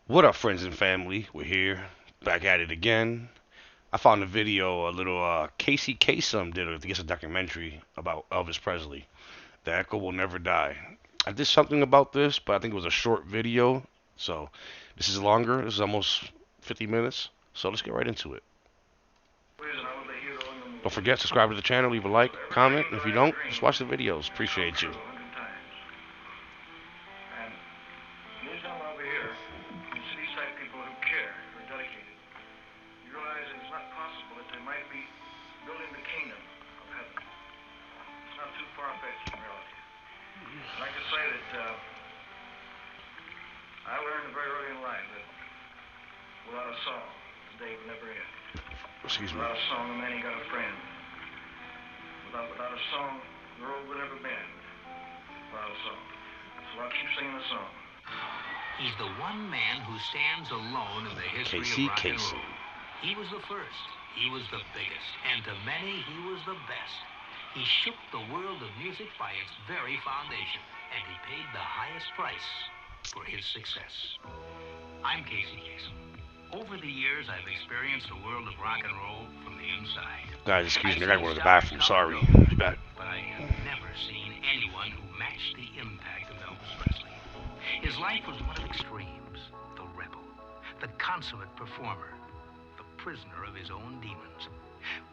What up, friends and family? We're here, back at it again. I found a video, a little Kasem did, I guess, a documentary about Elvis Presley. The Echo Will Never Die. I did something about this, but I think it was a short video. So this is longer. This is almost 50 minutes. So let's get right into it. Don't forget, subscribe to the channel, leave a like, comment, and if you don't, just watch the videos. Appreciate you. I learned very early in life that without a song, the day would never end. Excuse me. Without a song, a man ain't got a friend. Without a song, the road would never bend. Without a song. So I'll keep singing the song. He's the one man who stands alone in the history of rock and roll. He was the first. He was the biggest. And to many, he was the best. He shook the world of music by its very foundation. And he paid the highest price for his success. I'm Kasem. Over the years, I've experienced the world of rock and roll from the inside. Guys, excuse me, I gotta go to the bathroom. Sorry. Be back. But I have never seen anyone who matched the impact of Elvis Presley. His life was one of extremes. The rebel, the consummate performer, the prisoner of his own demons.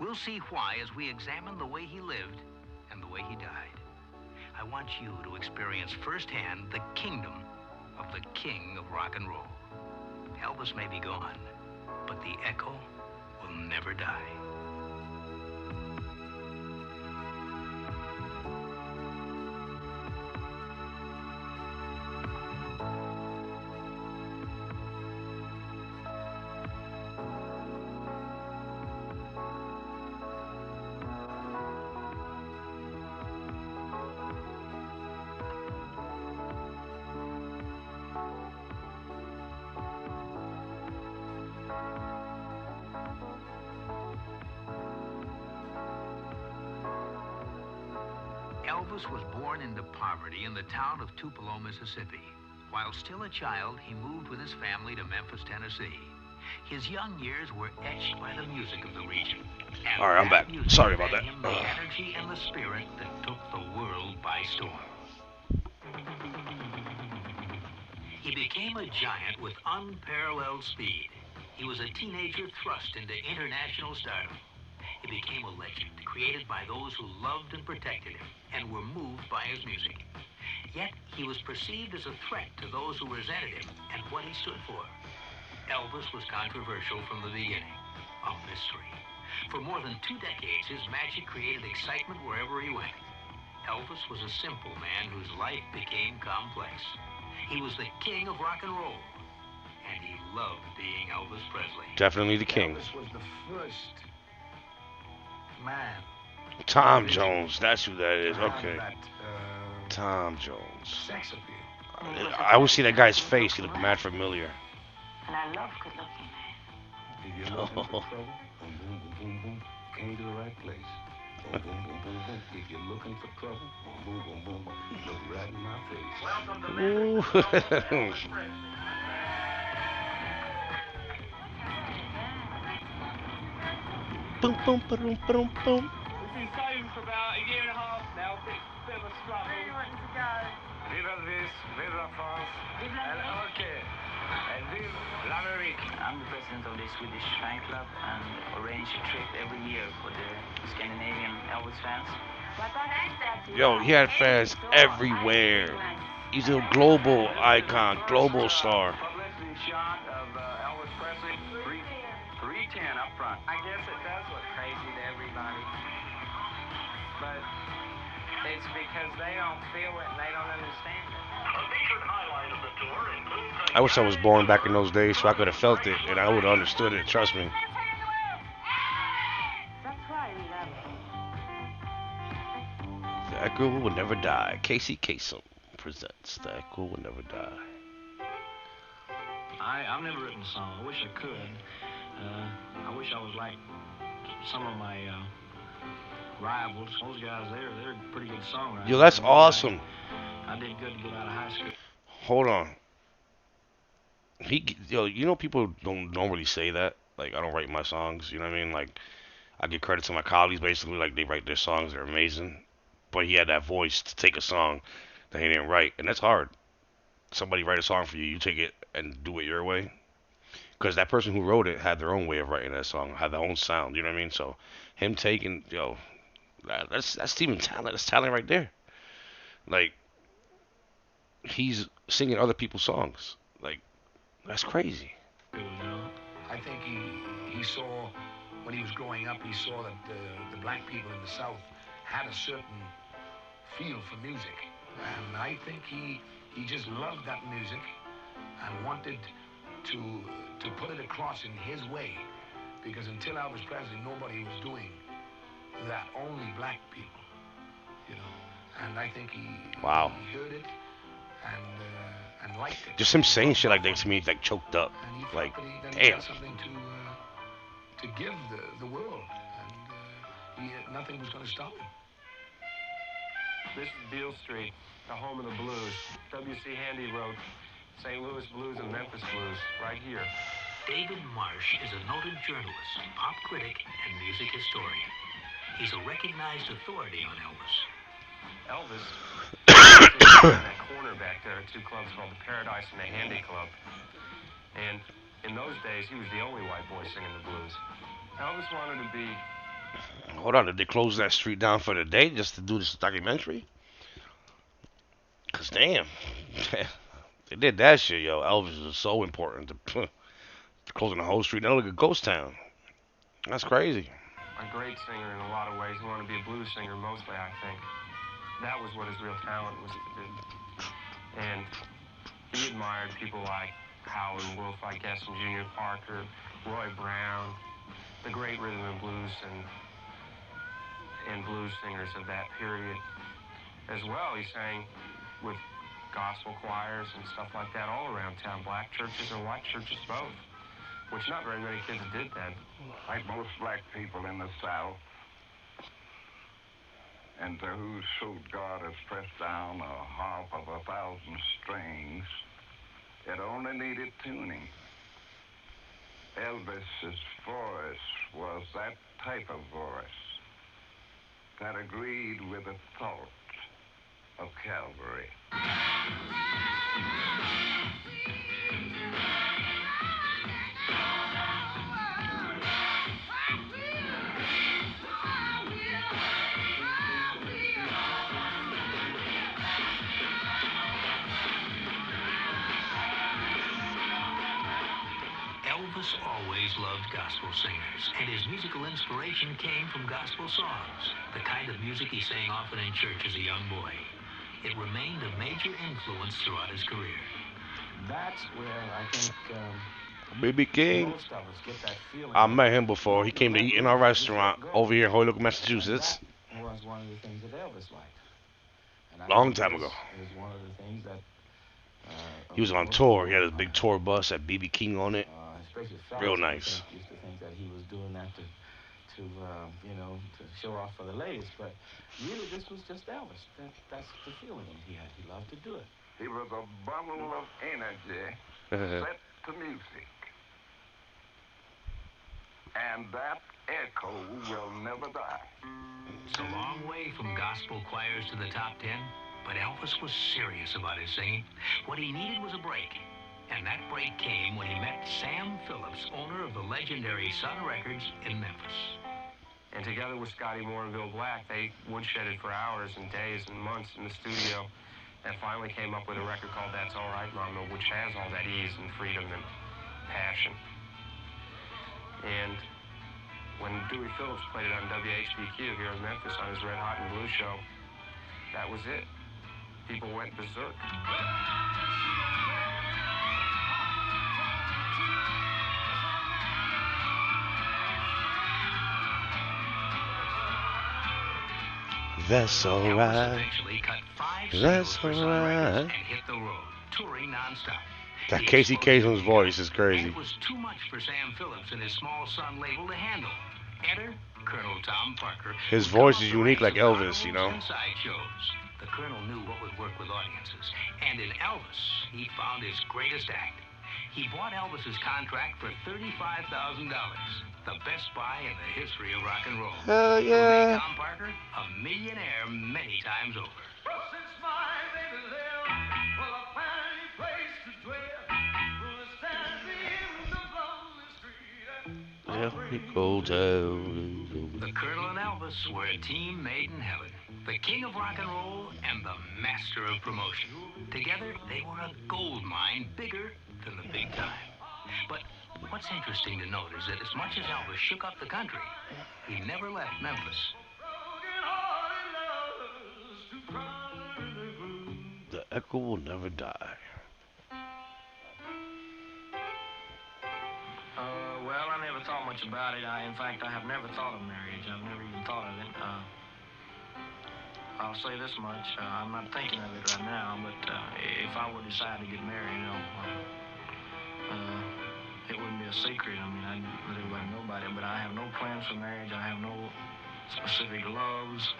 We'll see why as we examine the way he lived and the way he died. I want you to experience firsthand the kingdom of the king of rock and roll. Elvis may be gone, but the echo will never die. Elvis was born into poverty in the town of Tupelo, Mississippi. While still a child, he moved with his family to Memphis, Tennessee. His young years were etched by the music of the region. And all right, I'm back. Sorry about that. Him the energy and the spirit that took the world by storm. He became a giant with unparalleled speed. He was a teenager thrust into international stardom. He became a legend, created by those who loved and protected him and were moved by his music. Yet, he was perceived as a threat to those who resented him and what he stood for. Elvis was controversial from the beginning, a mystery. For more than 2 decades, his magic created excitement wherever he went. Elvis was a simple man whose life became complex. He was the king of rock and roll, and he loved being Elvis Presley. Definitely the king. Elvis was the first man. Tom Jones, that's who that is. Okay. That, Tom Jones. sex appeal. I always see that guy's face. He looked mad familiar. And I love good-looking men. If you're looking for trouble, boom, boom, boom, boom, boom, came to the right place. Boom, boom, boom, boom, boom. If you're looking for trouble, boom, boom, boom, boom, boom, look right in my face. Welcome to Ooh. Boom, boom, boom, boom, boom. We've been saving for about a year and a half now. Bit of a struggle. Where do you want to go? Vive Elvis, vive la France, Vive la and France. okay, and vive l'Amérique. I'm the president of the Swedish fan club and arrange a trip every year for the Scandinavian Elvis fans. What on earth that you Yo, want? he had fans So, everywhere. I He's a global icon, global star. Publicity shot of Elvis Presley, 310 up front. I guess it does look crazy to everybody. But it's because they don't feel it and they don't understand it. I wish I was born back in those days so I could have felt it and I would have understood it. Trust me. That's why we love it. The Echo Will Never Die. Kasem presents The Echo Will Never Die. I've never written a song. I wish I could. I wish I was like some of my rivals. Those guys, they're pretty good songwriters. Yo, that's awesome. I did good to get out of high school. Hold on. People don't normally say that. Like, I don't write my songs. You know what I mean? Like, I give credit to my colleagues basically. Like, they write their songs, they're amazing. But he had that voice to take a song that he didn't write, and that's hard. Somebody write a song for you, you take it and do it your way. Because that person who wrote it had their own way of writing that song, had their own sound. You know what I mean? So him taking, that's even talent. That's talent right there. Like, he's singing other people's songs. Like, that's crazy. I think he saw, when he was growing up, he saw that the black people in the South had a certain feel for music. And I think he just loved that music and wanted to put it across in his way. Because until Elvis Presley, nobody was doing that, only black people, you know. And I think Wow. he heard it and liked it. Just him saying shit like that to me, like, choked up. And he felt Like, that he damn. had something to give the world, and nothing was going to stop him. This is Beale Street, the home of the blues. W.C. Handy wrote St. Louis Blues and Memphis Blues right here. David Marsh is a noted journalist, pop critic, and music historian. He's a recognized authority on Elvis. Elvis sitting in that corner back there at two clubs called the Paradise and the Handy Club. And in those days, he was the only white boy singing the blues. Elvis wanted to be... Hold on, did they close that street down for the day just to do this documentary? Cause damn, they did that shit, yo. Elvis is so important to closing the whole street. Now look at Ghost Town. That's crazy. a great singer in a lot of ways. He wanted to be a blues singer mostly, I think. That was what his real talent was to do. And he admired people like Howlin' Wolf, like Kasem Jr., Parker, Roy Brown, the great rhythm and blues and blues singers of that period. As well, he sang with gospel choirs and stuff like that all around town, black churches and white churches both, which not very many kids did then. Like most black people in the South, and to whose suit God has pressed down a harp of 1,000 strings, it only needed tuning. Elvis's voice was that type of voice that agreed with the thought of Calvary. Elvis always loved gospel singers, and his musical inspiration came from gospel songs, the kind of music he sang often in church as a young boy. It remained a major influence throughout his career. That's where I think BB King. most of us get that feeling. I met him before. He came to eat in our restaurant over here in Hoylake, Massachusetts. That was one of the things that Elvis liked. And I Long think time this ago. is one of the things that He was on tour. He had his big tour bus, had BB King on it. especially Real fellas nice. used to think that he was doing that to show off for the ladies, but really this was just Elvis. That's the feeling he had. He loved to do it. He was a bundle of energy set to music. And that echo will never die. It's a long way from gospel choirs to the top 10, but Elvis was serious about his singing. What he needed was a break. And that break came when he met Sam Phillips, owner of the legendary Sun Records in Memphis. And together with Scotty Moore and Bill Black, they woodshedded for hours and days and months in the studio and finally came up with a record called That's All Right, Mama, which has all that ease and freedom and passion. And when Dewey Phillips played it on WHBQ here in Memphis on his Red Hot and Blue show, that was it. People went berserk. That's Elvis alright. eventually cut 5 That's singles for Sun alright. Records and hit the road, touring nonstop. That He Casey exploded Kasem's in voice is income, crazy. And it was too much for Sam Phillips and his small Sun label to handle. Enter Colonel Tom Parker. His who'd voice come is up the unique ranks like of Elvis, you know? carnivals and sideshows. The Colonel knew what would work with audiences. And in Elvis, he found his greatest act. He bought Elvis's contract for $35,000, the best buy in the history of rock and roll. Hell It would make yeah. Tom Parker a millionaire many times over. There we go down. The Colonel and Elvis were a team made in heaven. The king of rock and roll and the master of promotion. Together, they were a gold mine bigger than the big time. But what's interesting to note is that as much as Elvis shook up the country, he never left Memphis. The echo will never die. Well, I never thought much about it. In fact, I have never thought of marriage. I've never even thought of it. I'll say this much. I'm not thinking of it right now, but if I were to decide to get married, it wouldn't be a secret. I mean, I'd let everybody know about it, but I have no plans for marriage. I have no specific loves,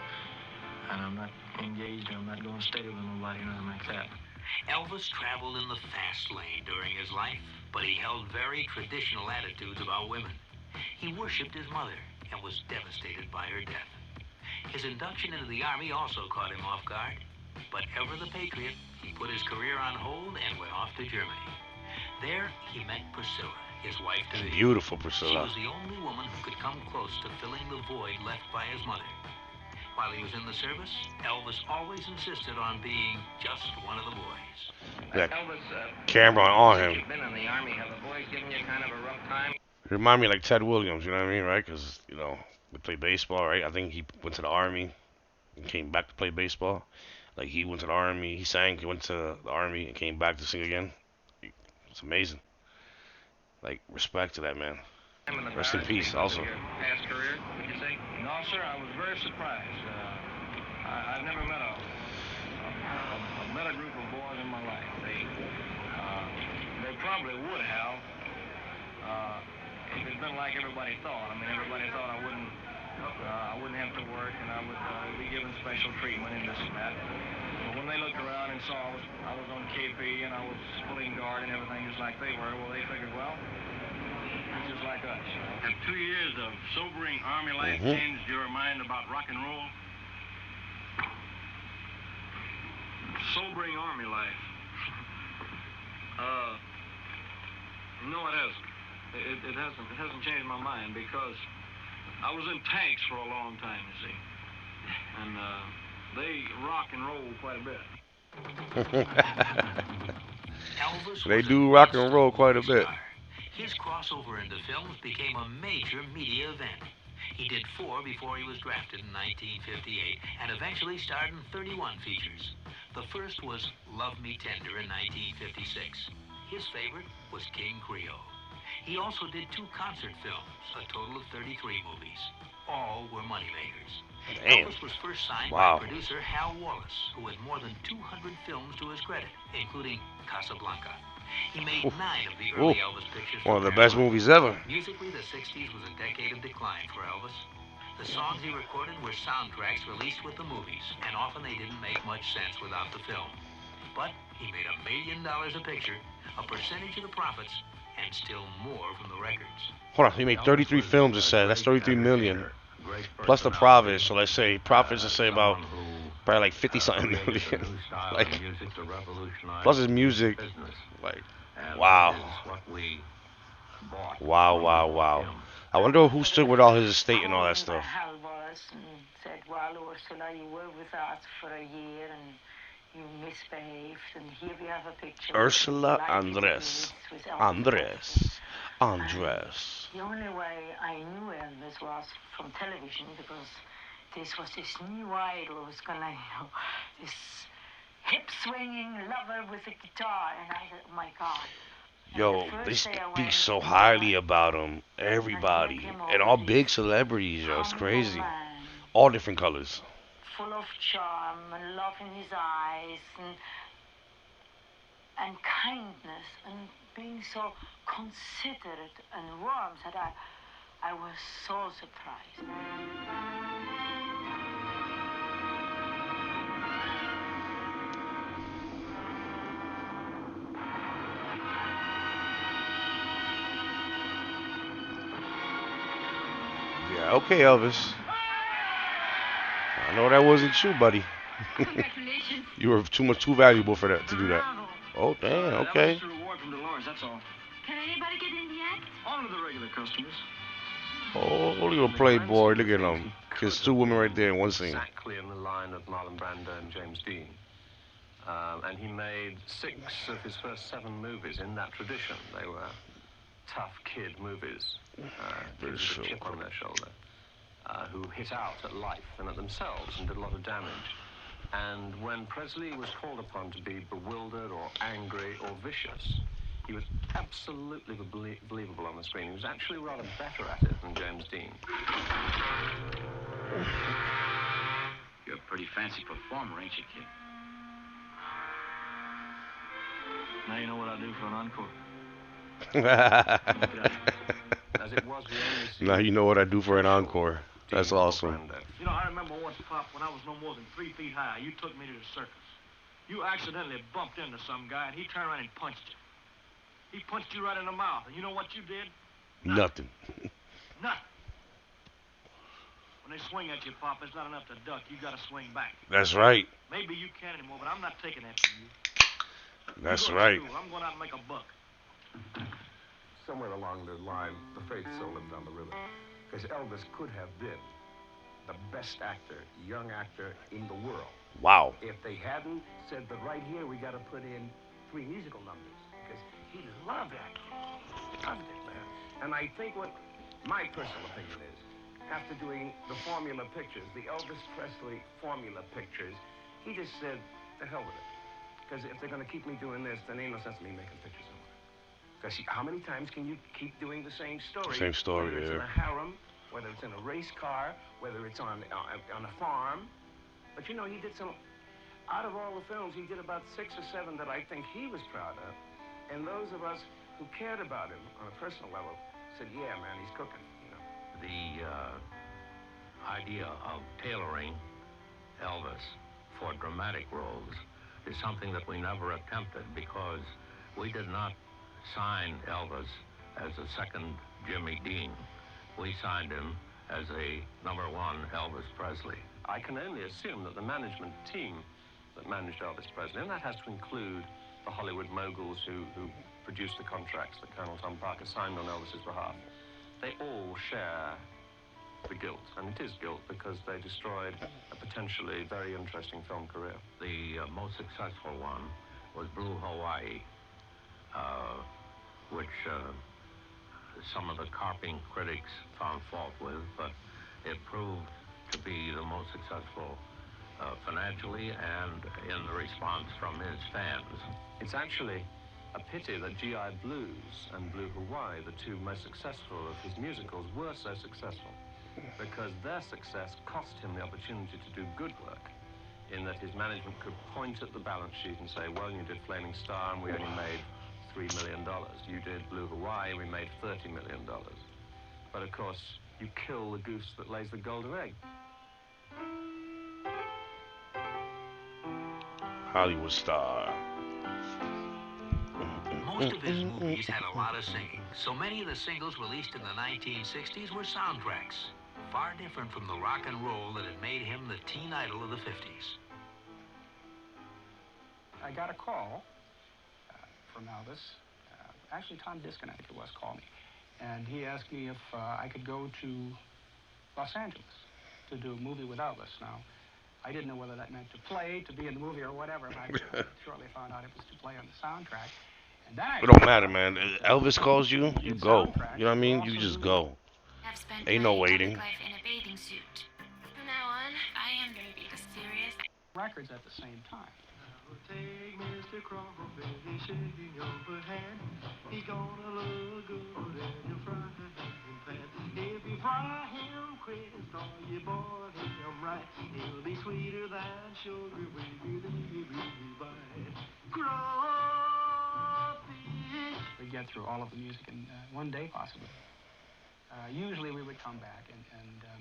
and I'm not engaged. I'm not going to stay with nobody or anything like that. Elvis traveled in the fast lane during his life, but he held very traditional attitudes about women. He worshipped his mother and was devastated by her death. His induction into the Army also caught him off guard, but ever the patriot, he put his career on hold and went off to Germany. There, he met Priscilla, his wife to be. Beautiful She Priscilla. was the only woman who could come close to filling the void left by his mother. While he was in the service, Elvis always insisted on being just one of the boys. That Elvis, camera on since him. you've been in the Army, have the boys given you kind of a rough time? Remind me like Ted Williams, you know what I mean, right? Because, we play baseball, right? I think he went to the Army and came back to play baseball. Like, he went to the Army, he sang, he went to the Army and came back to sing again. It's amazing. Like, respect to that man. Rest in peace, also. Your past career, would you say? No, sir, I was very surprised. I've never met a better group of boys in my life. They probably would have if it'd been like everybody thought. I mean, everybody thought I wouldn't have to work and I would be given special treatment and this and that. But when they looked around and saw I was on KP and I was pulling guard and everything just like they were, well, they figured, well, it's just like us. Have 2 years of sobering Army life changed your mind about rock and roll? Sobering Army life? No, it hasn't. It hasn't changed my mind because I was in tanks for a long time, you see. And they rock and roll quite a bit. They do rock and roll quite a bit. His crossover into films became a major media event. He did 4 before he was drafted in 1958 and eventually starred in 31 features. The first was Love Me Tender in 1956. His favorite was King Creole. He also did 2 concert films, a total of 33 movies. All were moneymakers. Damn. Elvis was first signed Wow. by producer Hal Wallace, who had more than 200 films to his credit, including Casablanca. He made 9 of the early Elvis pictures. One of the best movies ever. Musically, the 60s was a decade of decline for Elvis. The songs he recorded were soundtracks released with the movies, and often they didn't make much sense without the film. But he made $1 million a picture, a percentage of the profits, and still more from the records. Hold on, he made 33 films, it said. That's 33 million. Plus the profits, so let's say profits, let's say about probably like 50-something million. Like, plus his music, like, wow. Wow. I wonder who stood with all his estate and all that stuff. Hal Wallace and said, well, Ursula, you were with us for a year and you misbehaved, and here we have a picture. Ursula Andress. Andress. The only way I knew Elvis was from television, because this was this new idol who was gonna, this hip-swinging lover with a guitar, and I said, oh my God. Yo, they speak so highly about him. Everybody. And all big celebrities, yo. It's crazy. All different colors. Full of charm and love in his eyes and kindness and being so considerate and warm that I was so surprised. Okay, Elvis. I know that wasn't you, buddy. Congratulations. You were too valuable for that to do that. Oh damn. That was Okay. just a reward from Dolores, that's all. Can anybody get in the act? Only the regular customers. Oh, little playboy. Look at him. Kiss two women right there in one scene. Exactly in the line of Marlon Brando and James Dean. And he made 6 of his first 7 movies in that tradition. They were tough kid movies, kids with a chip on their shoulder, who hit out at life and at themselves and did a lot of damage. And when Presley was called upon to be bewildered or angry or vicious, he was absolutely believable on the screen. He was actually rather better at it than James Dean. You're a pretty fancy performer, ain't you, kid? Now you know what I do for an encore. As it was the only scene. Now you know what I do for an encore. That's awesome. You know, I remember once, Pop, when I was no more than 3 feet high, you took me to the circus. You accidentally bumped into some guy, and he turned around and punched you. He punched you right in the mouth, and you know what you did? Nothing. Nothing. When they swing at you, Pop, it's not enough to duck. You gotta swing back. That's right. Maybe you can't anymore, but I'm not taking that from you. That's You go to right. school. I'm going out and make a buck. Somewhere along the line, the faith so lived on the river. Because Elvis could have been the best actor, young actor in the world. Wow. If they hadn't said that right here we got to put in 3 musical numbers. Because he loved acting. Loved it, man. And I think what my personal opinion is, after doing the formula pictures, the Elvis Presley formula pictures, he just said, the hell with it. Because if they're going to keep me doing this, then ain't no sense in me making pictures anymore. Because how many times can you keep doing the same story? Same story, whether it's in yeah. a harem, whether it's in a race car, whether it's on a farm. But you know, he did some, out of all the films, he did about 6 or 7 that I think he was proud of. And those of us who cared about him on a personal level said, yeah, man, he's cooking, you know. The idea of tailoring Elvis for dramatic roles is something that we never attempted because we did not sign Elvis as a second Jimmy Dean. We signed him as a #1 Elvis Presley. I can only assume that the management team that managed Elvis Presley, and that has to include the Hollywood moguls who produced the contracts that Colonel Tom Parker signed on Elvis's behalf, they all share the guilt. And it is guilt because they destroyed a potentially very interesting film career. The most successful one was Blue Hawaii, which some of the carping critics found fault with, but it proved to be the most successful financially and in the response from his fans. It's actually a pity that GI Blues and Blue Hawaii, the 2 most successful of his musicals, were so successful because their success cost him the opportunity to do good work in that his management could point at the balance sheet and say, well, you did Flaming Star and we only made $3 million. You did Blue Hawaii, we made $30 million. But of course, you kill the goose that lays the golden egg. Hollywood star. Most of his movies had a lot of singing, so many of the singles released in the 1960s were soundtracks, far different from the rock and roll that had made him the teen idol of the 50s. I got a call from Elvis. Actually, Tom Diskin, I think it was, called me. And he asked me if I could go to Los Angeles to do a movie with Elvis. Now, I didn't know whether that meant to play, to be in the movie, or whatever. But I shortly found out it was to play on the soundtrack. And then It don't matter, man. Elvis calls you, you go. You know what I mean? You just go. I've spent Ain't my no public waiting. life in a bathing suit. From now on, I am going to be as serious. records at the same time. Take Mr. Crawford, shaking your hand. He's gonna look good in your frying pan. If you fry him crisp or you boil him right, he'll be sweeter than sugar when you leave his bite. Crawfish. We'd get through all of the music in one day, possibly. Usually we would come back and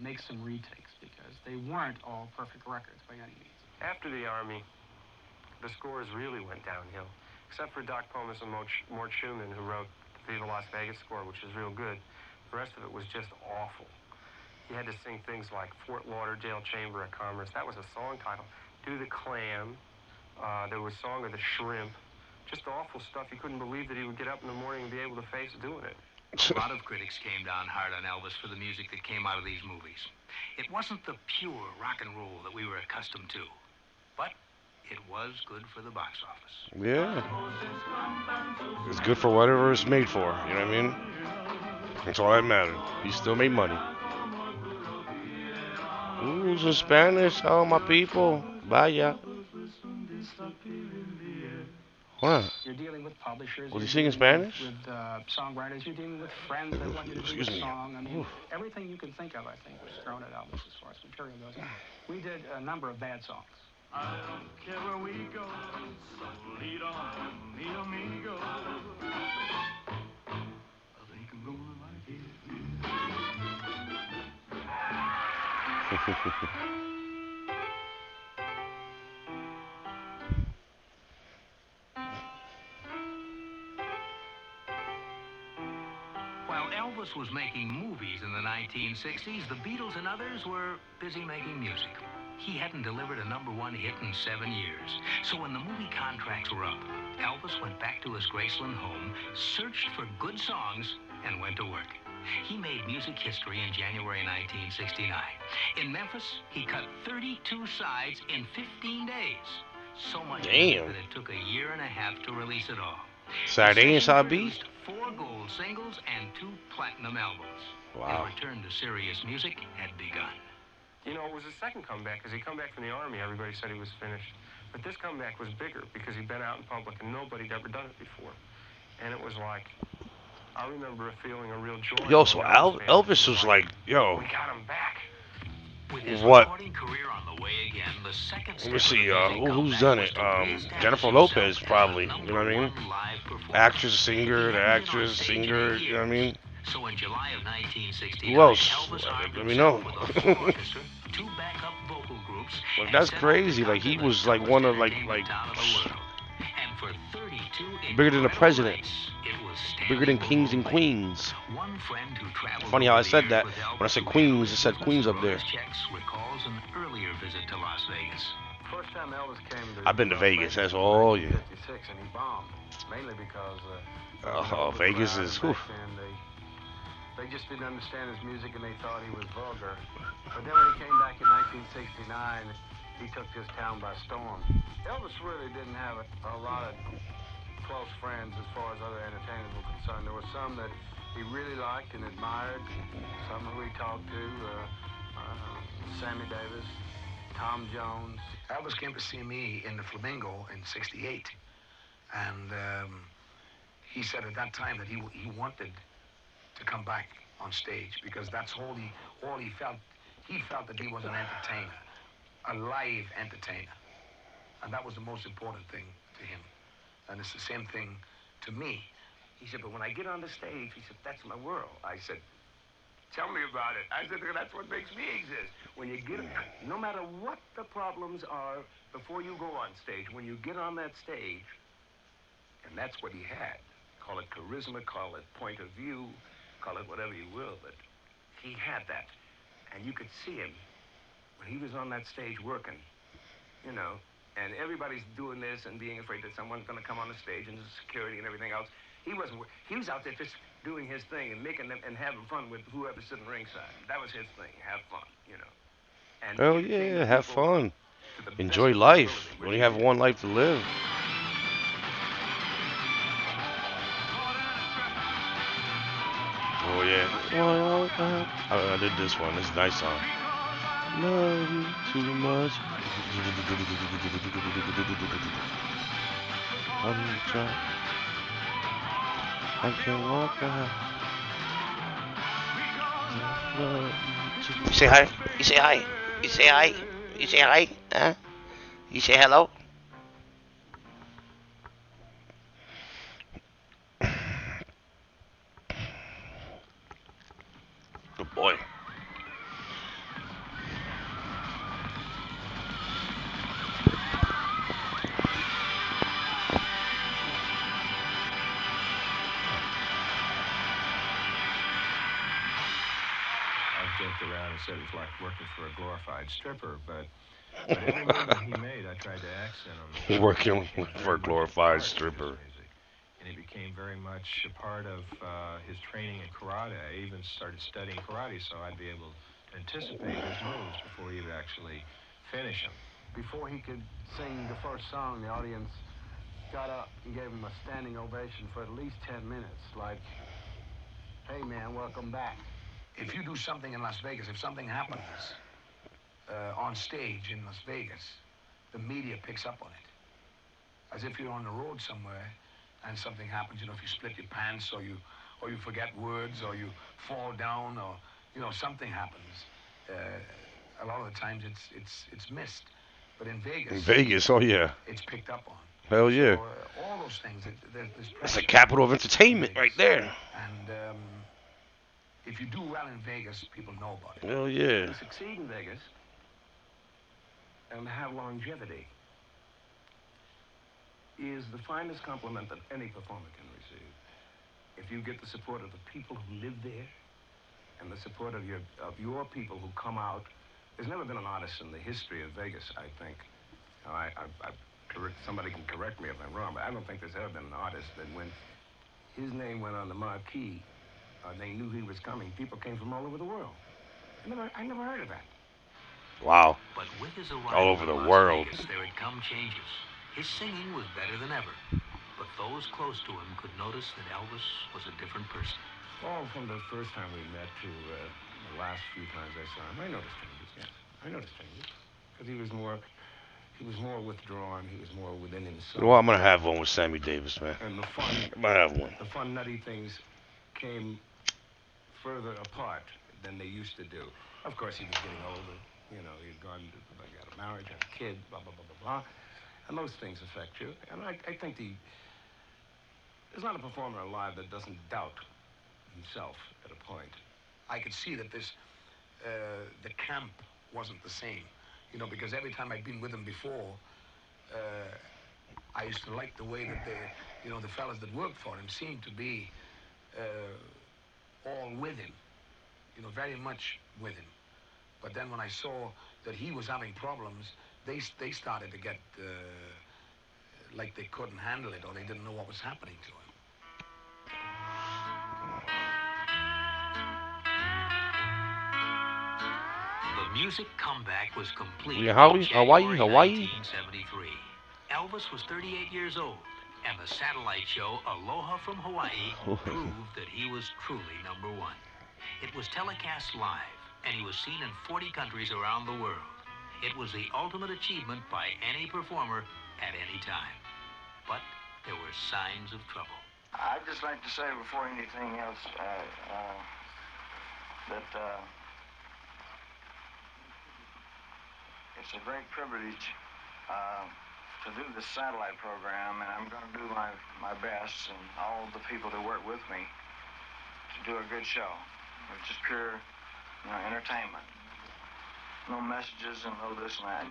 make some retakes because they weren't all perfect records by any means. After the Army, the scores really went downhill, except for Doc Pomus and Mort Schumann, who wrote the Viva Las Vegas score, which is real good. The rest of it was just awful. He had to sing things like Fort Lauderdale Chamber of Commerce. That was a song title. Do the Clam. There was Song of the Shrimp. Just awful stuff. You couldn't believe that he would get up in the morning and be able to face doing it. A lot of critics came down hard on Elvis for the music that came out of these movies. It wasn't the pure rock and roll that we were accustomed to, but it was good for the box office. Yeah. It's good for whatever it's made for. You know what I mean? That's all that mattered. He still made money. Ooh, some Spanish. Oh, my people. Vaya. What? You're dealing with publishers. Was he you're singing dealing Spanish? With songwriters. You're dealing with friends that want you to do Excuse a me. song. I mean, Oof. everything you can think of, I think, was thrown at Elvis as far as material goes. We did a number of bad songs. I don't care where we go, so lead on, mi amigo. I think I'm gonna like it. While Elvis was making movies in the 1960s, the Beatles and others were busy making music. He hadn't delivered a #1 hit in 7 years. So when the movie contracts were up, Elvis went back to his Graceland home, searched for good songs, and went to work. He made music history in January 1969. In Memphis, he cut 32 sides in 15 days. So much Damn. that it took a year and a half to release it all. Saturday The in session South Beach? produced 4 gold singles and 2 platinum albums. Wow. His return to serious music had begun. You know, it was his second comeback. As he come back from the Army, everybody said he was finished. But this comeback was bigger because he'd been out in public and nobody'd ever done it before. And it was like, I remember feeling a real joy. Yo, so Elvis was like, yo. We got him back. With his What? recording career on the way again, the second Let step me of see, the music who's comeback done was it? to reestablish Jennifer himself Lopez, as a probably. You know what I mean? #1 live performer. Actress, singer, He the hadn't been on actress, stage in singer, 8 you know what I mean? So in July of 1969, Who else? Elvis armed Let me know. himself with a full orchestra, 2 backup vocal groups, Like, and that's set out crazy. to Like, he conquer was the like toughest one of entertainment town in the world. And for 32 bigger than the incredible president. nights, it was Bigger than standing kings room and only. queens. One friend who traveled Funny how over I the said years that. with When I Elvis, said who queens, handled it his said business queens and up wrote there. his checks, recalls an earlier visit to Las Vegas. First time Elvis came to I've been to Las Vegas. That's was all, yeah. 1956, and he bombed, mainly because Oh, Vegas is. Whew. and they just didn't understand his music, and they thought he was vulgar. But then when he came back in 1969, he took this town by storm. Elvis really didn't have a lot of close friends as far as other entertainers were concerned. There were some that he really liked and admired, some who he talked to, Sammy Davis, Tom Jones. Elvis came to see me in the Flamingo in '68, and he said at that time that he wanted to come back on stage because that's all he felt. He felt that he was an entertainer, a live entertainer, and that was the most important thing to him. And it's the same thing to me. He said, but when I get on the stage, he said, that's my world. I said, tell me about it. I said, that's what makes me exist. When you get, no matter what the problems are before you go on stage, when you get on that stage, and that's what he had. Call it charisma, call it point of view, call it whatever you will, but he had that. And you could see him when he was on that stage working, you know, and everybody's doing this and being afraid that someone's going to come on the stage and the security and everything else. He was out there just doing his thing and making them and having fun with whoever's sitting ringside. That was his thing, have fun, you know. And Hell entertain yeah, have people fun. to the best Enjoy of his life. ability, You which only he have did. one life to live. Oh yeah. I did this one. This is a nice song. Love you too much. I can walk out. You say hi. You say hi. You say hi. You say hi. Huh? You say hello. Good boy. joked around and said it was like working for a glorified stripper, but every movement he made, I tried to accent him. Working Became for very a much a glorified part of his stripper. music, and it became very much a part of his training in karate. I even started studying karate so I'd be able to anticipate his moves before he would actually finish them. Before he could sing the first song, the audience got up and gave him a standing ovation for at least 10 minutes, like, hey man, welcome back. If you do something in Las Vegas, if something happens on stage in Las Vegas, the media picks up on it. As if you're on the road somewhere and something happens, you know, if you split your pants or you forget words or you fall down or, you know, something happens. A lot of the times it's missed. But in In Vegas, oh yeah. It's picked up on. Hell yeah. So, all those things, there's That's the capital of entertainment right there. And if you do well in Vegas, people know about it. Hell yeah. To succeed in Vegas and have longevity is the finest compliment that any performer can receive. If you get the support of the people who live there and the support of your people who come out. There's never been an artist in the history of Vegas, I think. Somebody can correct me if I'm wrong, but I don't think there's ever been an artist that when his name went on the marquee, they knew he was coming. People came from all over the world. I never heard of that. Wow. But with his arrival All over the in Las world. Vegas, there had come changes. His singing was better than ever. But those close to him could notice that Elvis was a different person. Oh, from the first time we met to the last few times I saw him, I noticed changes, yes. I noticed changes. Because he was more withdrawn. He was more within himself. Well, I'm going to have one with Sammy Davis, man. And the fun... I'm going to have one. The fun, nutty things came further apart than they used to do. Of course, he was getting older. You know, he'd got a marriage, had a kid, blah, blah, blah, blah, blah. And those things affect you. And I think there's not a performer alive that doesn't doubt himself at a point. I could see that the camp wasn't the same, you know, because every time I'd been with him before, I used to like the way that the fellas that worked for him seemed to be all with him, you know, very much with him. But then when I saw that he was having problems, they started to get like they couldn't handle it or they didn't know what was happening to him. The music comeback was complete. Yeah, Hawaii. 1973. Elvis was 38 years old, and the satellite show Aloha from Hawaii proved that he was truly number one. It was telecast live, and he was seen in 40 countries around the world. It was the ultimate achievement by any performer at any time. But there were signs of trouble. I'd just like to say before anything else that it's a great privilege to do this satellite program, and I'm going to do my best, and all the people that work with me, to do a good show. It's just pure, entertainment. No messages and no this and that.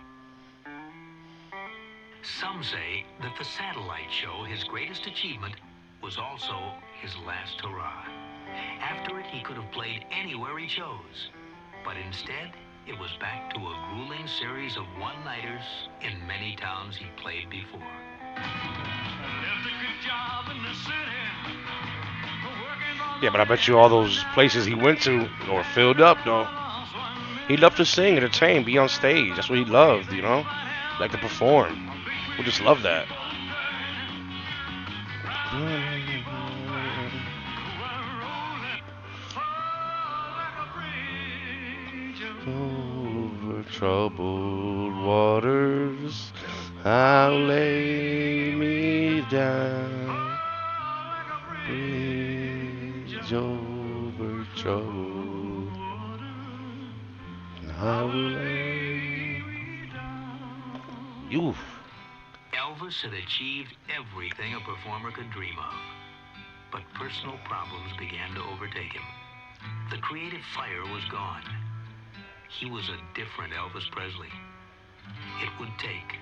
Some say that the satellite show, his greatest achievement, was also his last hurrah. After it, he could have played anywhere he chose. But instead, it was back to a grueling series of one-nighters in many towns he played before. Yeah, but I bet you all those places he went to were filled up, though. He loved to sing, entertain, be on stage. That's what he loved, you know? Like to perform. We just love that. Over troubled waters, I'll lay me down. Bridge over troubled, I will lay me down. Oof. Elvis had achieved everything a performer could dream of. But personal problems began to overtake him. The creative fire was gone. He was a different Elvis Presley. It would take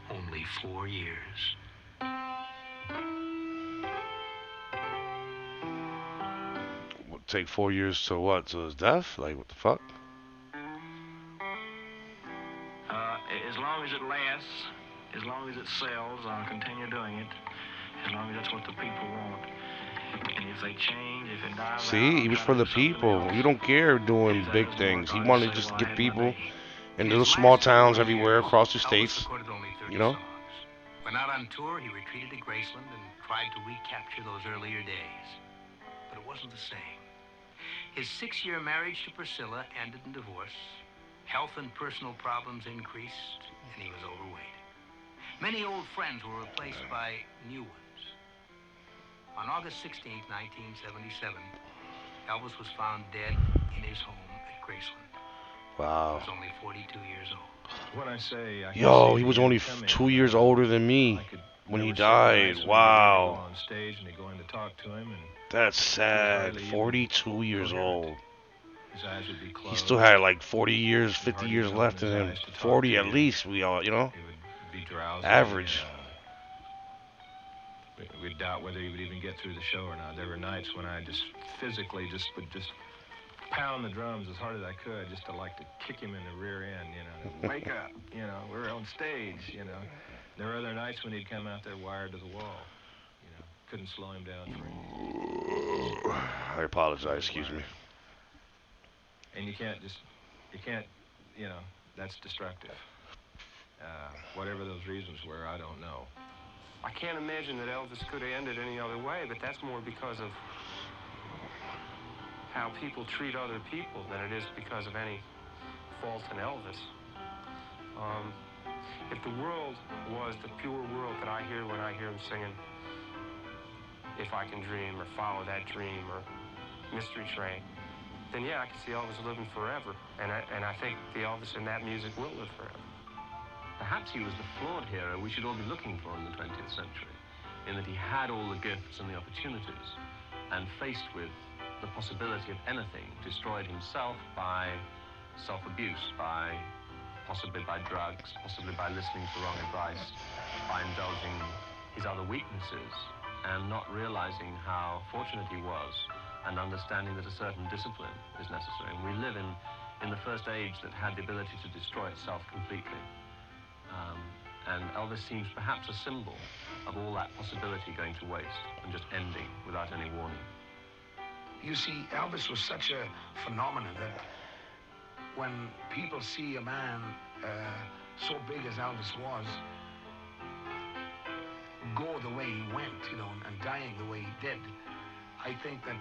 only 4 years. Would take 4 years to what? To his death? Like, what the fuck? As long as it sells, I'll continue doing it. As long as that's what the people want. And if they change, if it dies out, See, I'll he was try for to the do something people. else. You don't care If doing that big doesn't work, things. He I'll just wanted say, to just well, I get had my people day. in little His small last 4 towns everywhere years, across the Elvis states. recorded only 30 You know? songs. When out on tour, he retreated to Graceland and tried to recapture those earlier days. But it wasn't the same. His 6-year marriage to Priscilla ended in divorce. Health and personal problems increased, and he was overweight. Many old friends were replaced by new ones. On August 16, 1977, Elvis was found dead in his home at Graceland. Wow. He was only 42 years old. When I say I Yo, could he see was the only end coming, 2 years older than me when he died. Go Wow. on stage and he'd go in to talk to him, and That's sad. hardly even 42 years coherent. old. his eyes would be He closed. still had like 40 years, He'd 50 hardly years even left open in his him. eyes to talk 40 to at you. least, we all, you know? He would be drowsy. Average. We doubt whether he would even get through the show or not. There were nights when I just physically would pound the drums as hard as I could, just to like to kick him in the rear end, to wake up, we're on stage, There were other nights when he'd come out there wired to the wall, couldn't slow him down for anything. I apologize, excuse me. And you can't, that's destructive. Whatever those reasons were, I don't know. I can't imagine that Elvis could have ended any other way, but that's more because of how people treat other people than it is because of any fault in Elvis. If the world was the pure world that I hear when I hear him singing If I Can Dream or Follow That Dream or Mystery Train, then yeah, I can see Elvis living forever. And I think the Elvis in that music will live forever. Perhaps he was the flawed hero we should all be looking for in the 20th century, in that he had all the gifts and the opportunities, and faced with the possibility of anything, destroyed himself by self-abuse, possibly by drugs, possibly by listening to wrong advice, by indulging his other weaknesses, and not realizing how fortunate he was, and understanding that a certain discipline is necessary. And we live in the first age that had the ability to destroy itself completely. And Elvis seems perhaps a symbol of all that possibility going to waste and just ending without any warning. You see, Elvis was such a phenomenon that when people see a man so big as Elvis was go the way he went, and dying the way he did, I think that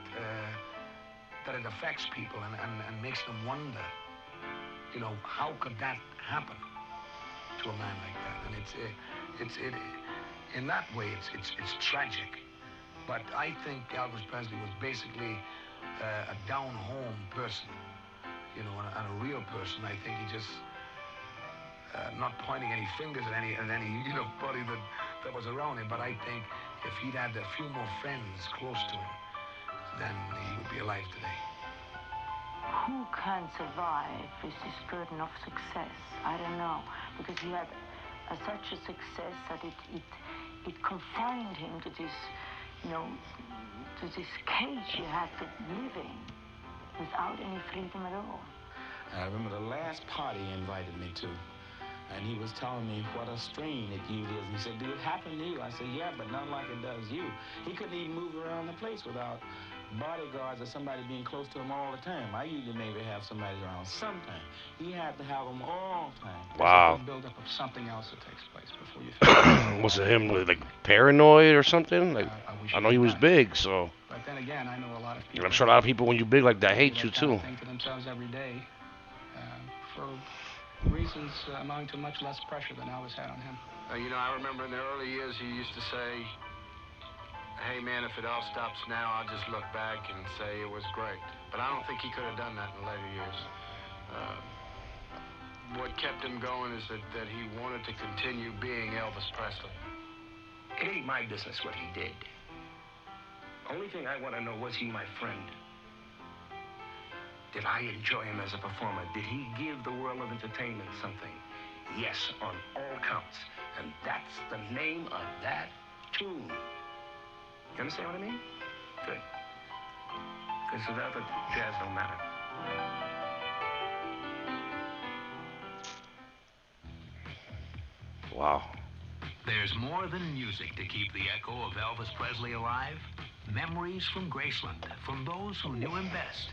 that it affects people and makes them wonder, how could that happen to a man like that? And it's in that way it's tragic. But I think Elvis Presley was basically a down-home person, and a real person. I think he just not pointing any fingers at any buddy that was around him. But I think if he'd had a few more friends close to him, then he would be alive today. Who can survive with this burden of success? I don't know, because he had such a success that it confined him to this, to this cage he had to live in without any freedom at all. I remember the last party he invited me to, and he was telling me what a strain it usually is. He said, "Do it happen to you?" I said, "Yeah, but not like it does you." He couldn't even move around the place without bodyguards or somebody being close to him all the time. I usually maybe have somebody around sometime. He had to have them all the time. Wow. There's a buildup of something else that takes place before you finish. Was it him like paranoid or something? Like I know he was big, so. But then again, I know a lot of people. And I'm sure a lot of people, when you're big like that, hate you too. Think to themselves every day, for reasons amounting to much less pressure than Elvis had on him. I remember in the early years he used to say, "Hey man, if it all stops now, I'll just look back and say it was great." But I don't think he could have done that in later years. What kept him going is that he wanted to continue being Elvis Presley. It ain't my business what he did. Only thing I want to know, was he my friend? Did I enjoy him as a performer? Did he give the world of entertainment something? Yes, on all counts. And that's the name of that tune. You understand what I mean? Good. Because without the jazz don't matter. Wow. There's more than music to keep the echo of Elvis Presley alive. Memories from Graceland, from those who knew him best.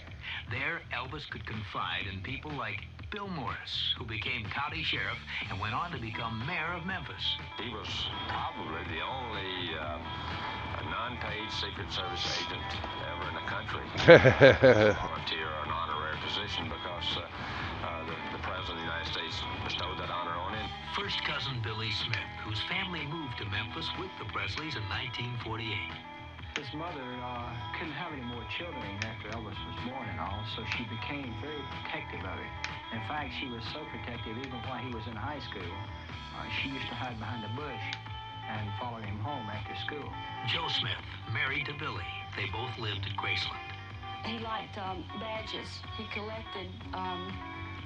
There, Elvis could confide in people like Bill Morris, who became county sheriff and went on to become mayor of Memphis. He was probably the only non-paid Secret Service agent ever in the country. Volunteer or an honorary position because the President of the United States bestowed that honor on him. First cousin Billy Smith, whose family moved to Memphis with the Presleys in 1948. His mother couldn't have any more children after Elvis was born and all, so she became very protective of him. In fact, she was so protective even while he was in high school. She used to hide behind a bush and follow him home after school. Joe Smith, married to Billy. They both lived at Graceland. He liked badges. He collected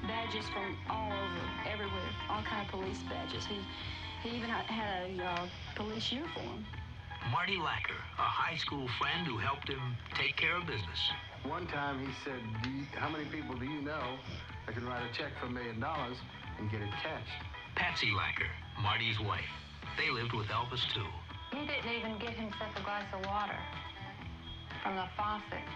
badges from all over, everywhere, all kind of police badges. He even had a police uniform. Marty Lacker, a high school friend who helped him take care of business. One time he said, how many people do you know that can write a check for $1 million and get it cashed? Patsy Lacker, Marty's wife. They lived with Elvis, too. He didn't even get himself a glass of water from the faucet.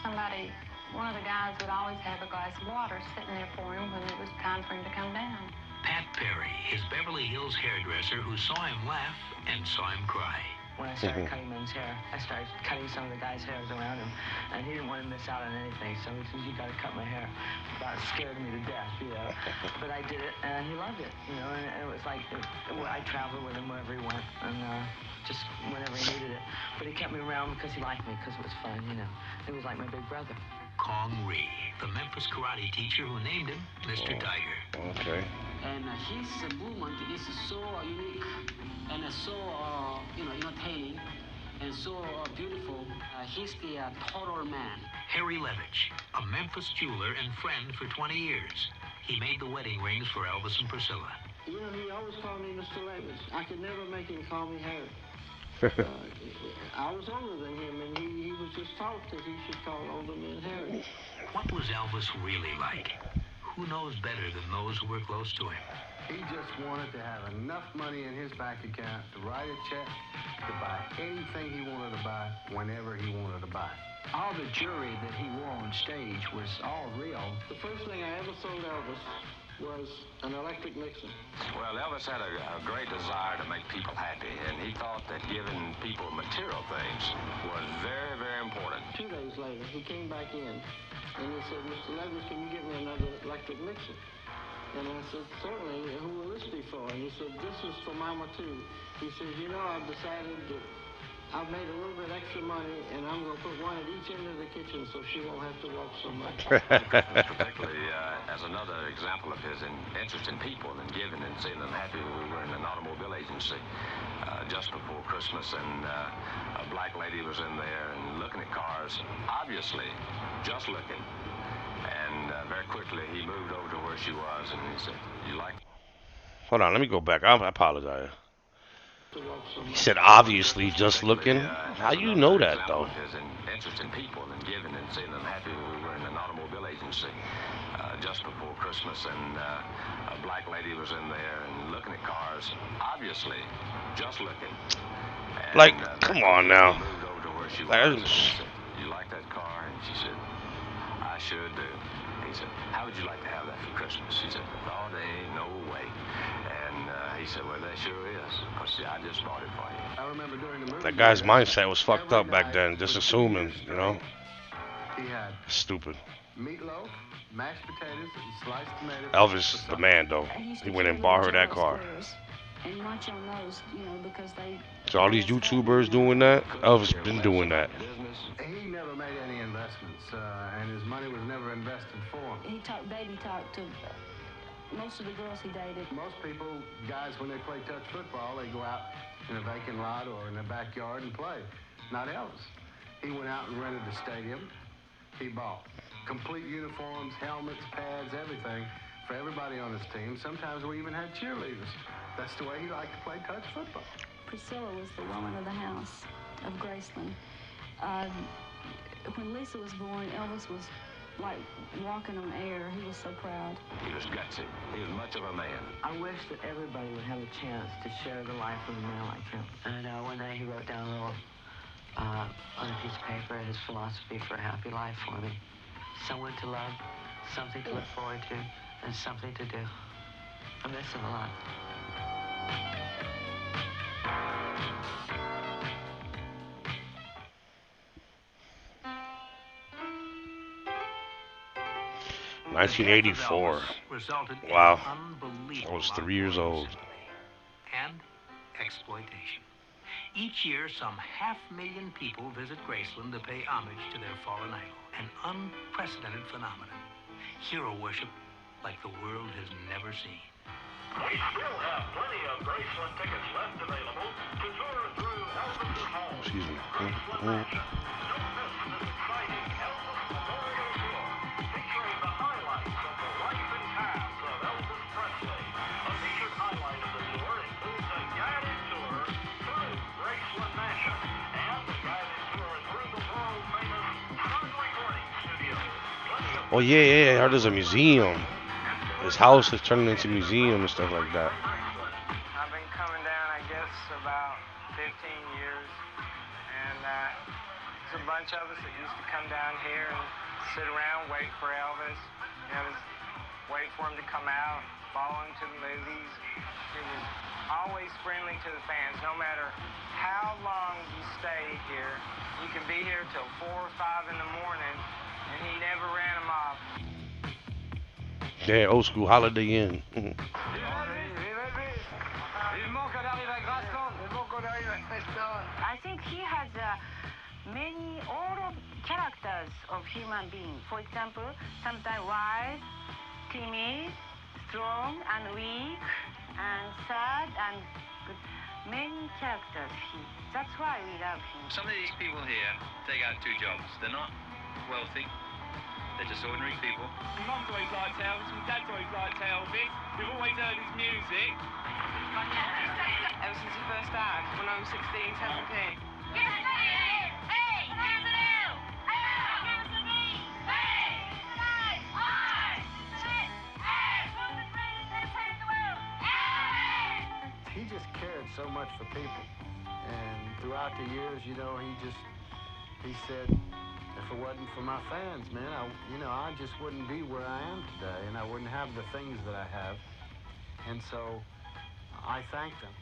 One of the guys would always have a glass of water sitting there for him when it was time for him to come down. Pat Perry, his Beverly Hills hairdresser who saw him laugh and saw him cry. When I started cutting men's hair, I started cutting some of the guys' hairs around him, and he didn't want to miss out on anything, so he says, you got to cut my hair. That scared me to death, you know. But I did it, and he loved it, you know, and it was like, I traveled with him wherever he went, and just whenever he needed it. But he kept me around because he liked me, because it was fun, you know. He was like my big brother. Kong Ree, the Memphis karate teacher who named him Mr. Tiger. Okay. And his movement is so unique and so entertaining and so beautiful. He's the total man. Harry Levitch, a Memphis jeweler and friend for 20 years. He made the wedding rings for Elvis and Priscilla. You know, he always called me Mr. Levitch. I could never make him call me Harry. I was older than him, and he was just taught that he should call older men Harry. What was Elvis really like? Who knows better than those who were close to him? He just wanted to have enough money in his bank account to write a check, to buy anything he wanted to buy, whenever he wanted to buy. All the jewelry that he wore on stage was all real. The first thing I ever sold Elvis was an electric mixer. Well, Elvis had a great desire to make people happy, and he thought that giving people material things was very, very important. 2 days later, he came back in, and he said, Mr. Levis, can you get me another electric mixer? And I said, certainly, who will this be for? And he said, this is for Mama, too. He says, you know, I've decided that I've made a little bit extra money, and I'm going to put one at each end of the kitchen so she won't have to walk so much. Particularly as another example of his interest in people and giving and seeing them happy. We were in an automobile agency just before Christmas, and a black lady was in there and looking at cars, obviously just looking. And very quickly he moved over to where she was, and he said, you like... Hold on, let me go back. I apologize. He said, obviously, just looking. How you know that, though? His interest in people and giving and seeing them happy. We were in an automobile agency just before Christmas, and a black lady was in there and looking at cars, obviously just looking. And, like, come on now. Moved over to where she was, and he said, you like that car? And she said, I sure do. He said, how would you like to have that for Christmas? She said, oh, there ain't no way. And he said, well, there sure is. Because, see, I just bought it for you. I remember during the movie... That guy's mindset was fucked up back then, just assuming, you know? He had stupid. meatloaf, mashed potatoes, and sliced tomatoes. Elvis, the man, though. He went and bought her that car. And munch on those, you know, because they... So all these YouTubers doing that? Elvis been doing that. He never made any investments, and his money was never invested for him. He talked baby talk to most of the girls he dated. Most people, guys, when they play touch football, they go out in a vacant lot or in their backyard and play. Not Elvis. He went out and rented the stadium. He bought complete uniforms, helmets, pads, everything for everybody on his team. Sometimes we even had cheerleaders. That's the way he liked to play touch football. Priscilla was the woman of the house of Graceland. When Lisa was born, Elvis was like walking on air. He was so proud. He was gutsy. He was much of a man. I wish that everybody would have a chance to share the life of a man like him. And one day he wrote down a little, on a piece of paper, his philosophy for a happy life for me. Someone to love, something to look forward to, and something to do. I miss him a lot. The 1984. death of Elvis resulted Wow. in unbelievable I was 3 years old. and exploitation. Each year, some 500,000 people visit Graceland to pay homage to their fallen idol, an unprecedented phenomenon. Hero worship like the world has never seen. We still have plenty of Graceland tickets left available to tour through Elvis's home. Excuse me. Graceland Mansion. Don't miss this exciting Elvis Memorial Tour featuring the highlights of the life and times of Elvis Presley. A featured highlight of the tour includes a guided tour through Graceland Mansion and the guided tour through the world-famous Sun Recording Studio. Oh yeah. I heard there's a museum. His house is turning into a museum and stuff like that. I've been coming down, I guess, about 15 years. And there's a bunch of us that used to come down here and sit around, wait for Elvis. Just wait for him to come out, follow him to the movies. He was always friendly to the fans, no matter how long you stay here. You can be here till 4 or 5 in the morning, and he never ran them off. Yeah, old school Holiday Inn. I think he has many, all of characters of human beings. For example, sometimes wise, timid, strong and weak, and sad and good. Many characters. That's why we love him. Some of these people here take out 2 jobs. They're not wealthy. They're just ordinary people. My mum's always liked Elvis, my dad's always liked Elvis. We've always heard his music. Ever since he first died, when I was 16, 17. He just cared so much for people. And throughout the years, he said, if it wasn't for my fans, man, I just wouldn't be where I am today, and I wouldn't have the things that I have. And so I thanked him.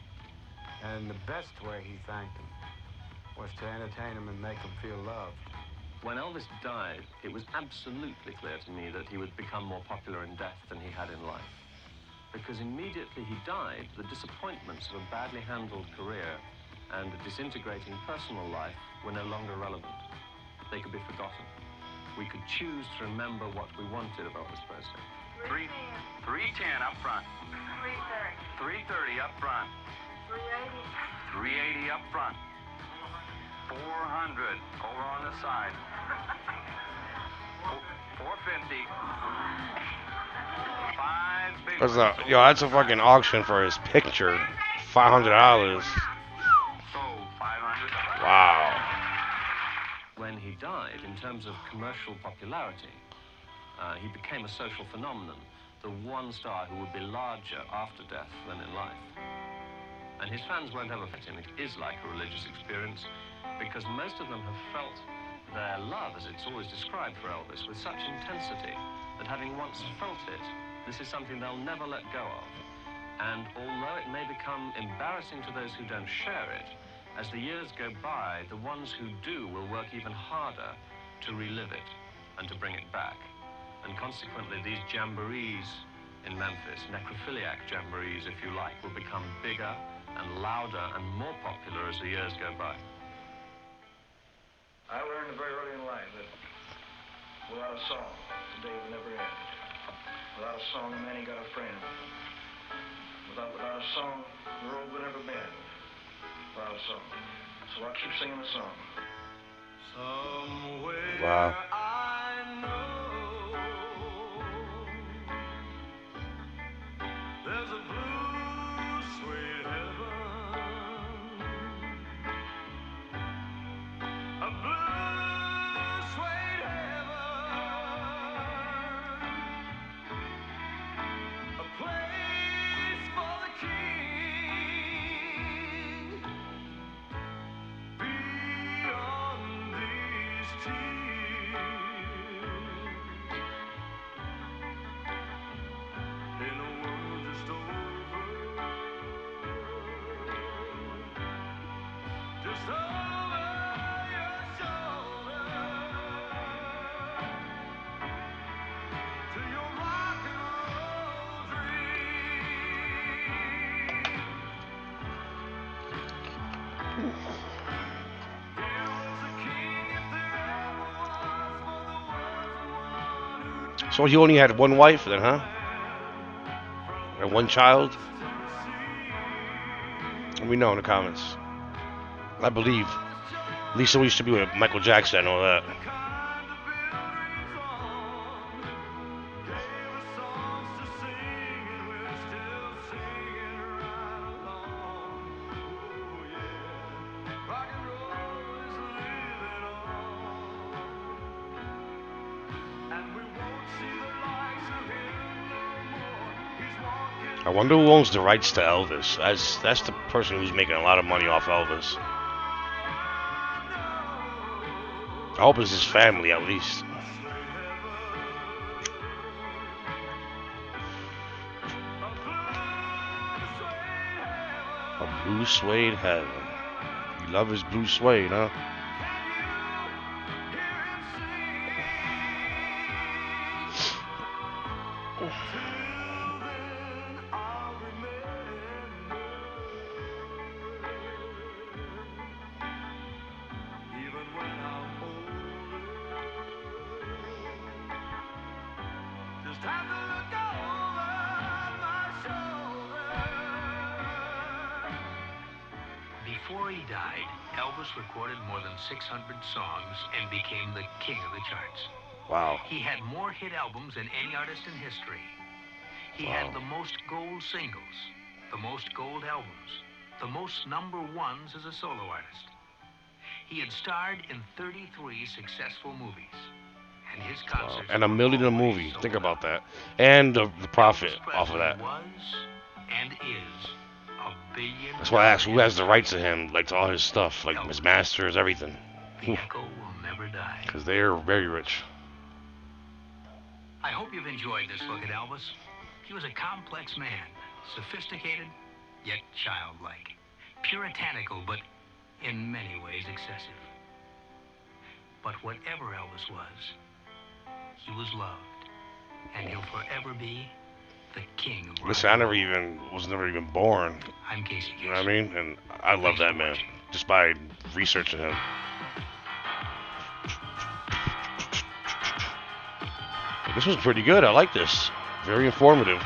And the best way he thanked them was to entertain them and make them feel loved. When Elvis died, it was absolutely clear to me that he would become more popular in death than he had in life. Because immediately he died, the disappointments of a badly handled career and a disintegrating personal life were no longer relevant. They could be forgotten. We could choose to remember what we wanted of Elvis Presley. 310 up front. 330 up front. 380 up front. 400 over on the side. 450. 5 big ones. That's a fucking auction for his picture. $500. Sold 500. Wow. When he died, in terms of commercial popularity, he became a social phenomenon, the one star who would be larger after death than in life. And his fans won't ever forget him. It is like a religious experience, because most of them have felt their love, as it's always described for Elvis, with such intensity that having once felt it, this is something they'll never let go of. And although it may become embarrassing to those who don't share it, as the years go by, the ones who do will work even harder to relive it and to bring it back. And consequently, these jamborees in Memphis, necrophiliac jamborees, if you like, will become bigger and louder and more popular as the years go by. I learned very early in life that without a song, the day would never end. Without a song, a man ain't got a friend. Without a song, the road would never bend. Without a song. So I keep singing the song. Somewhere Wow. I know there's a blue sweet heaven, a blue sweet heaven So he only had one wife then, huh? And one child? Let me know in the comments. I believe. Lisa used to be with Michael Jackson and all that. I wonder who owns the rights to Elvis. That's the person who's making a lot of money off Elvis. I hope it's his family at least. A blue suede heaven. You love his blue suede, huh? Before he died, Elvis recorded more than 600 songs and became the king of the charts. Wow. He had more hit albums than any artist in history. He had the most gold singles, the most gold albums, the most number ones as a solo artist. He had starred in 33 successful movies. And his concerts and $1 million a movie. Think about that. And the profit off of that. was and is $1 billion. That's why I asked who has the rights to him, like to all his stuff, like his masters, everything. The echo will never die. Because they're very rich. I hope you've enjoyed this look at Elvis. He was a complex man, sophisticated, yet childlike, puritanical, but in many ways excessive. But whatever Elvis was, he was loved, and he'll forever be the king of rock. Listen, I was never even born. I'm Casey. You know what I mean? And I love that man just by researching him. This was pretty good. I like this. Very informative.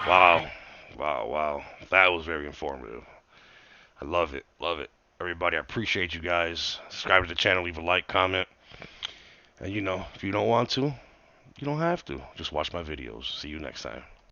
Wow. Wow, wow. That was very informative. I love it. Love it. Everybody, I appreciate you guys. Subscribe to the channel, leave a like, comment. And if you don't want to, you don't have to. Just watch my videos. See you next time.